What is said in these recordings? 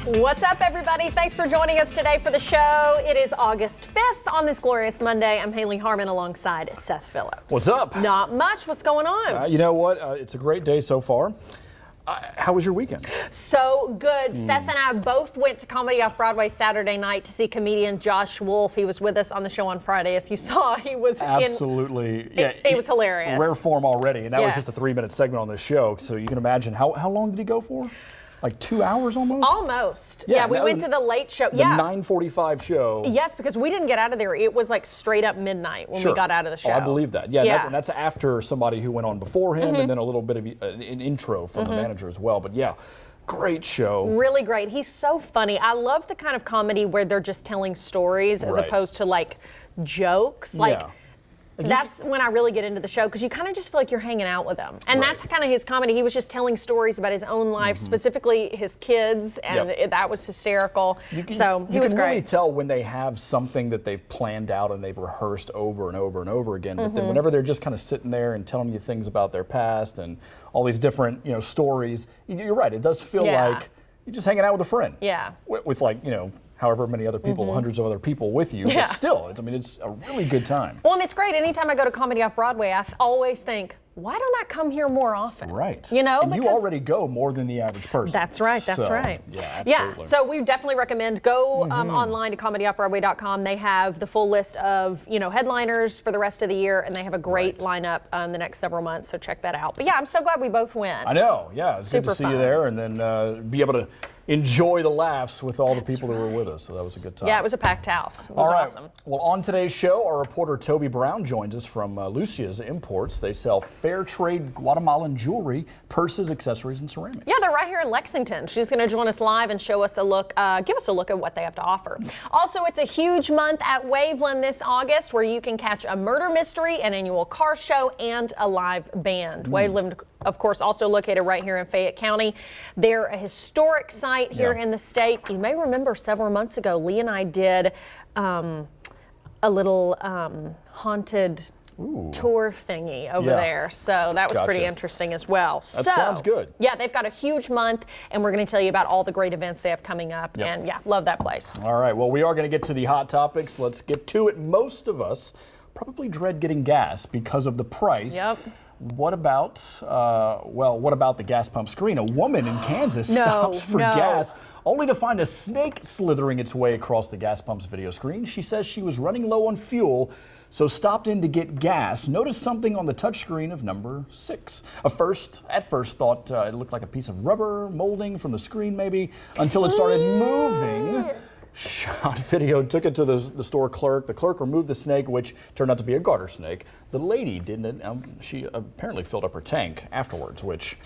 What's up, everybody? Thanks for joining us today for the show. It is August 5th on this glorious Monday. I'm Hayley Harmon alongside Seth Phillips. What's up? Not much. What's going on? You know what? It's a great day so far. How was your weekend? So good. Seth and I both went to Comedy Off Broadway Saturday night to see comedian Josh Wolf. He was with us on the show on Friday. If you saw, he was absolutely. It was hilarious. Rare form already, and that was just a 3-minute segment on this show. So you can imagine how long did he go for? Like 2 hours almost? Almost. Yeah, we went to the late show. The 9:45 show. Yes, because we didn't get out of there. It was like straight up midnight when we got out of the show. Oh, I believe that. Yeah. And that's after somebody who went on before him, and then a little bit of an intro from the manager as well. But yeah, great show. Really great. He's so funny. I love the kind of comedy where they're just telling stories as opposed to like jokes. That's when I really get into the show, because you kind of just feel like you're hanging out with him. And that's kind of his comedy. He was just telling stories about his own life, specifically his kids, and that was hysterical. He was great. You can really tell when they have something that they've planned out and they've rehearsed over and over and over again. But then whenever they're just kind of sitting there and telling you things about their past and all these different stories, you're right. It does feel like you're just hanging out with a friend. Yeah. With like, however many other people, hundreds of other people with you, but still, it's a really good time. Well, and it's great. Anytime I go to Comedy Off Broadway, I always think, why don't I come here more often? Right. And you already go more than the average person. That's right. That's right. Yeah, absolutely. Yeah. So we definitely recommend go online to comedyoffbroadway.com. They have the full list of headliners for the rest of the year, and they have a great lineup the next several months. So check that out. But yeah, I'm so glad we both went. I know. Yeah, it's good to see you there, and then be able to enjoy the laughs with all the people that were with us. So that was a good time. Yeah, it was a packed house. It was awesome. Well, on today's show, our reporter Toby Brown joins us from Lucia's Imports. They sell fair trade Guatemalan jewelry, purses, accessories, and ceramics. Yeah, they're right here in Lexington. She's going to join us live and show us a look, give us a look at what they have to offer. Also, it's a huge month at Waveland this August, where you can catch a murder mystery, an annual car show, and a live band. Waveland, of course, also located right here in Fayette County. They're a historic site here in the state. You may remember several months ago, Lee and I did a little haunted tour thingy over there. So that was pretty interesting as well. That sounds good. Yeah, they've got a huge month, and we're going to tell you about all the great events they have coming up. And yeah, love that place. All right, well, we are going to get to the hot topics. Let's get to it. Most of us probably dread getting gas because of the price. Yep. What about the gas pump screen? A woman in Kansas stops for gas only to find a snake slithering its way across the gas pump's video screen. She says she was running low on fuel, so stopped in to get gas. Noticed something on the touchscreen of number 6. At first thought it looked like a piece of rubber molding from the screen maybe, until it started moving. Shot video, took it to the store clerk. The clerk removed the snake, which turned out to be a garter snake. The lady didn't. She apparently filled up her tank afterwards, which,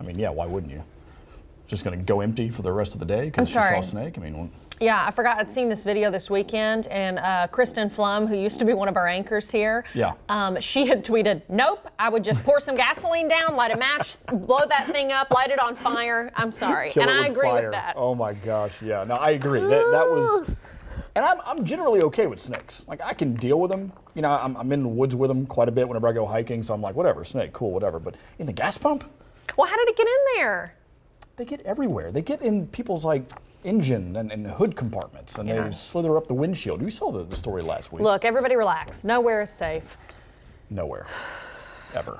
why wouldn't you? Just going to go empty for the rest of the day because she saw a snake? Yeah, I forgot. I'd seen this video this weekend, and Kristen Flum, who used to be one of our anchors here, she had tweeted, "Nope, I would just pour some gasoline down, light a match, blow that thing up, light it on fire." I'm sorry, and I agree with that. Oh my gosh, yeah. No, I agree. That was, and I'm generally okay with snakes. Like, I can deal with them. I'm in the woods with them quite a bit whenever I go hiking, so I'm like, whatever, snake, cool, whatever. But in the gas pump? Well, how did it get in there? They get everywhere. They get in people's engine and hood compartments, and they slither up the windshield. We saw the story last week. Look, everybody relax. Nowhere is safe. Nowhere. Ever.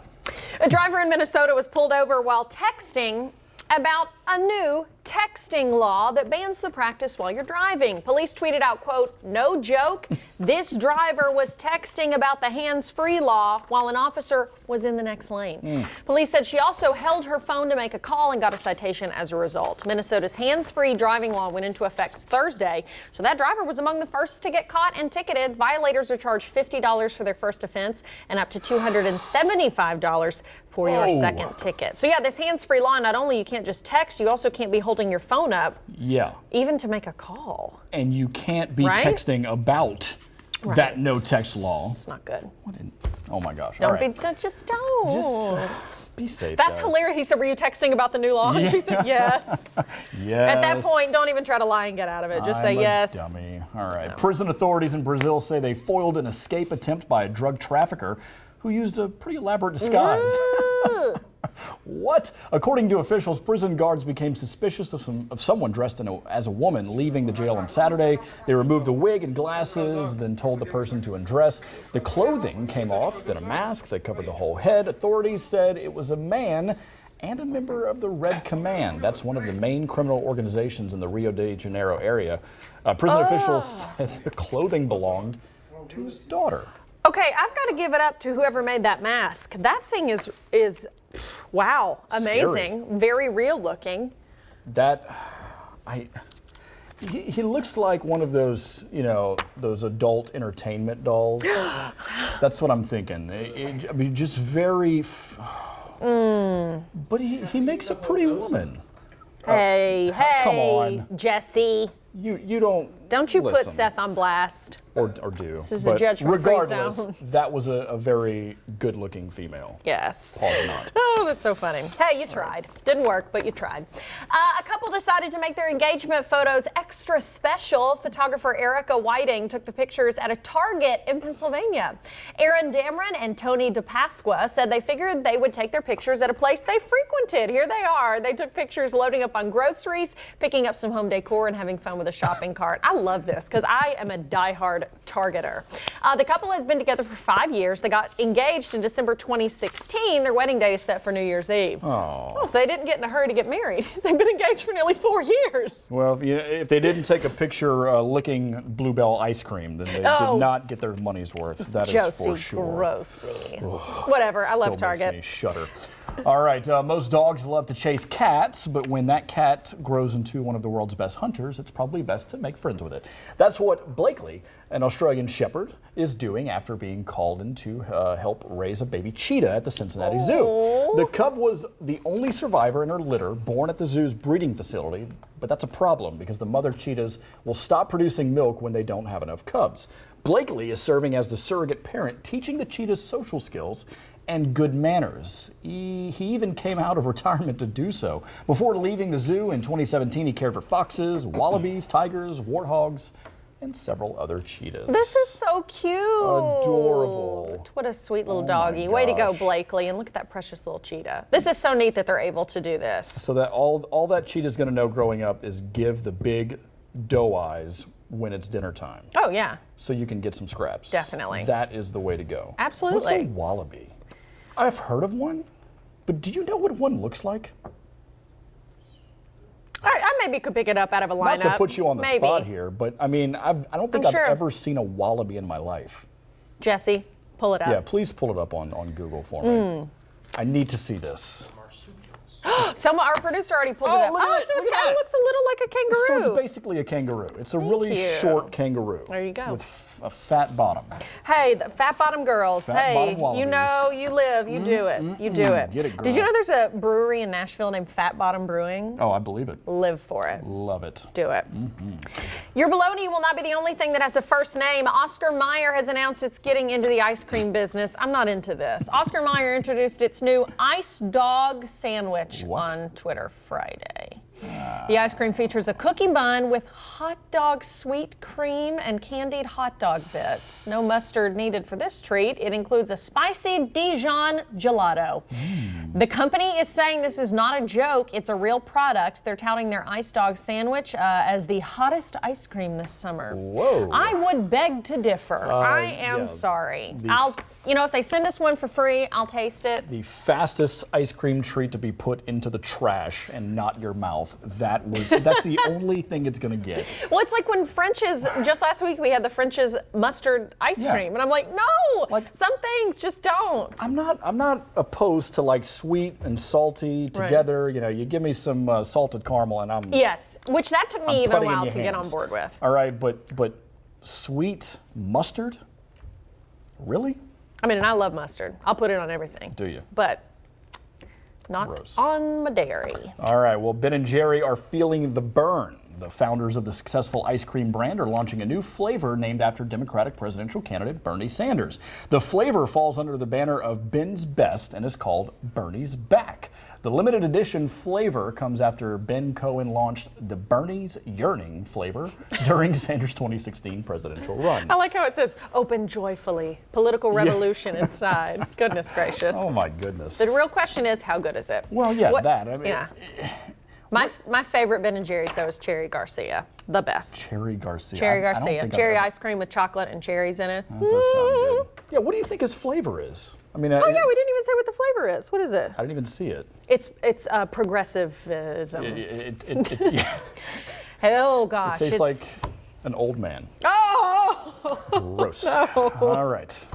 A driver in Minnesota was pulled over while texting about a new texting law that bans the practice while you're driving. Police tweeted out, quote, "No joke, this driver was texting about the hands-free law while an officer was in the next lane." Police said she also held her phone to make a call and got a citation as a result. Minnesota's hands-free driving law went into effect Thursday, so that driver was among the first to get caught and ticketed. Violators are charged $50 for their first offense and up to $275 for your second ticket. So yeah, this hands-free law, not only you can't just text, you also can't be holding your phone up. Yeah. Even to make a call. And you can't be texting about that no text law. It's not good. Oh my gosh. Don't All right. just don't. Just be safe. That's guys. hilarious. He said, "Were you texting about the new law?" And she said, "Yes." Yes. At that point, don't even try to lie and get out of it. Just say yes. Dummy. All right. No. Prison authorities in Brazil say they foiled an escape attempt by a drug trafficker who used a pretty elaborate disguise. What? According to officials, prison guards became suspicious of someone dressed as a woman leaving the jail on Saturday. They removed a wig and glasses, then told the person to undress. The clothing came off, then a mask that covered the whole head. Authorities said it was a man and a member of the Red Command. That's one of the main criminal organizations in the Rio de Janeiro area. Prison officials said the clothing belonged to his daughter. Okay, I've got to give it up to whoever made that mask. That thing is wow, amazing, scary. Very real looking. He looks like one of those, those adult entertainment dolls. That's what I'm thinking. I mean, just very. But he makes a pretty woman. Hey, come on, Jesse. You don't you listen. put Seth on blast. Or do. This is a judgment-free regardless, zone. that was a very good-looking female. Yes. Pause not. Oh, that's so funny. Hey, you tried. Didn't work, but you tried. A couple decided to make their engagement photos extra special. Photographer Erica Whiting took the pictures at a Target in Pennsylvania. Aaron Dameron and Tony DePasqua said they figured they would take their pictures at a place they frequented. Here they are. They took pictures loading up on groceries, picking up some home decor, and having fun with a shopping cart. I love this because I am a diehard Targeter. The couple has been together for 5 years. They got engaged in December 2016. Their wedding date is set for New Year's Eve. Oh, so they didn't get in a hurry to get married. They've been engaged for nearly 4 years. Well, if they didn't take a picture licking Bluebell ice cream, then they did not get their money's worth. That is for sure. Grossy. Whatever. I love Target. Makes me shudder. All right, most dogs love to chase cats, but when that cat grows into one of the world's best hunters, it's probably best to make friends with it. That's what Blakely, an Australian shepherd, is doing after being called in to help raise a baby cheetah at the Cincinnati Zoo. The cub was the only survivor in her litter born at the zoo's breeding facility, but that's a problem because the mother cheetahs will stop producing milk when they don't have enough cubs. Blakely is serving as the surrogate parent, teaching the cheetahs social skills and good manners. He even came out of retirement to do so. Before leaving the zoo in 2017, he cared for foxes, wallabies, tigers, warthogs, and several other cheetahs. This is so cute. Adorable. What a sweet little doggy. Way to go, gosh. Blakely. And look at that precious little cheetah. This is so neat that they're able to do this. So that all that cheetah's gonna know growing up is give the big doe eyes when it's dinner time. Oh, yeah. So you can get some scraps. Definitely. That is the way to go. Absolutely. What's a wallaby? I've heard of one, but do you know what one looks like? I maybe could pick it up out of a lineup. Not to put you on the spot here, but I mean, I don't think I've ever seen a wallaby in my life. Jesse, pull it up. Yeah, please pull it up on Google for me. I need to see this. Our producer already pulled it up. Look at it. Look at that. It looks a little like a kangaroo. So it's basically a kangaroo. It's a really short kangaroo. There you go. With a fat bottom. Hey, the fat bottom girls. Fat bottom wallabies. You know, you live, you do it. You do it. Get it, girl. Did you know there's a brewery in Nashville named Fat Bottom Brewing? Oh, I believe it. Live for it. Love it. Do it. Your bologna will not be the only thing that has a first name. Oscar Mayer has announced it's getting into the ice cream business. I'm not into this. Oscar Mayer introduced its new Ice Dog sandwich on Twitter Friday. The ice cream features a cookie bun with hot dog sweet cream and candied hot dog bits. No mustard needed for this treat. It includes a spicy Dijon gelato. The company is saying this is not a joke. It's a real product. They're touting their Ice Dog sandwich as the hottest ice cream this summer. Whoa. I would beg to differ. I am sorry. If they send us one for free, I'll taste it. The fastest ice cream treat to be put into the trash and not your mouth. That's the only thing it's gonna get. Well, it's like when French's, just last week we had the French's mustard ice cream. And I'm like, no, some things just don't. I'm not opposed to like sweet and salty together. Right. You give me some salted caramel and I'm. Yes, which that took me even a while to get on board with. All right, but sweet mustard? Really? I mean, and I love mustard. I'll put it on everything. Do you? But not on my dairy. All right, well, Ben and Jerry are feeling the burn. The founders of the successful ice cream brand are launching a new flavor named after Democratic presidential candidate Bernie Sanders. The flavor falls under the banner of Ben's Best and is called Bernie's Back. The limited edition flavor comes after Ben Cohen launched the Bernie's Yearning flavor during Sanders' 2016 presidential run. I like how it says, open joyfully, political revolution inside. Goodness gracious. Oh my goodness. The real question is, how good is it? Well, yeah, that. I mean, yeah. My favorite Ben & Jerry's, though, is Cherry Garcia. The best. Cherry Garcia. Cherry Garcia. Cherry ice cream with chocolate and cherries in it. That does sound good. Yeah, what do you think his flavor is? I mean, oh, yeah, we didn't even say what the flavor is. What is it? I didn't even see it. It's progressivism. Yeah. Oh, gosh. It tastes like an old man. Oh! Gross. No. All right.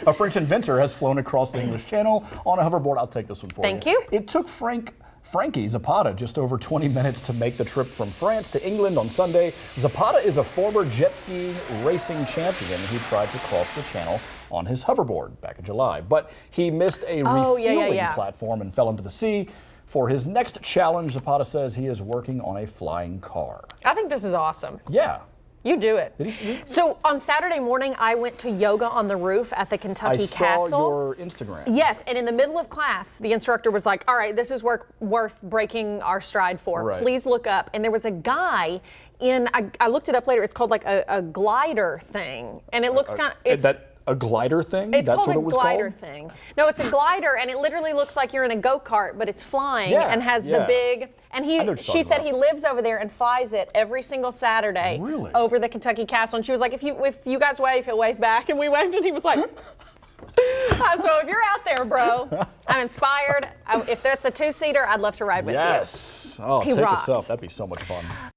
A French inventor has flown across the English Channel on a hoverboard. I'll take this one for you. Thank you. It took Frankie Zapata just over 20 minutes to make the trip from France to England on Sunday. Zapata is a former jet ski racing champion who tried to cross the channel on his hoverboard back in July. But he missed a refueling platform and fell into the sea. For his next challenge, Zapata says he is working on a flying car. I think this is awesome. Yeah. You do it. Did he? So on Saturday morning, I went to yoga on the roof at the Kentucky Castle. I saw your Instagram. Yes, and in the middle of class, the instructor was like, all right, this is worth breaking our stride for. Right. Please look up. And there was a guy I looked it up later, it's called like a glider thing. And it looks kind of, a glider thing? It's That's called what it was a glider called? thing. No, it's a glider, and it literally looks like you're in a go-kart, but it's flying and has the big. And she said he lives over there and flies it every single Saturday over the Kentucky Castle. And she was like, if you guys wave, he'll wave back. And we waved, and he was like. So if you're out there, bro, I'm inspired. If that's a two-seater, I'd love to ride with you. Yes. Oh, take us up. That'd be so much fun.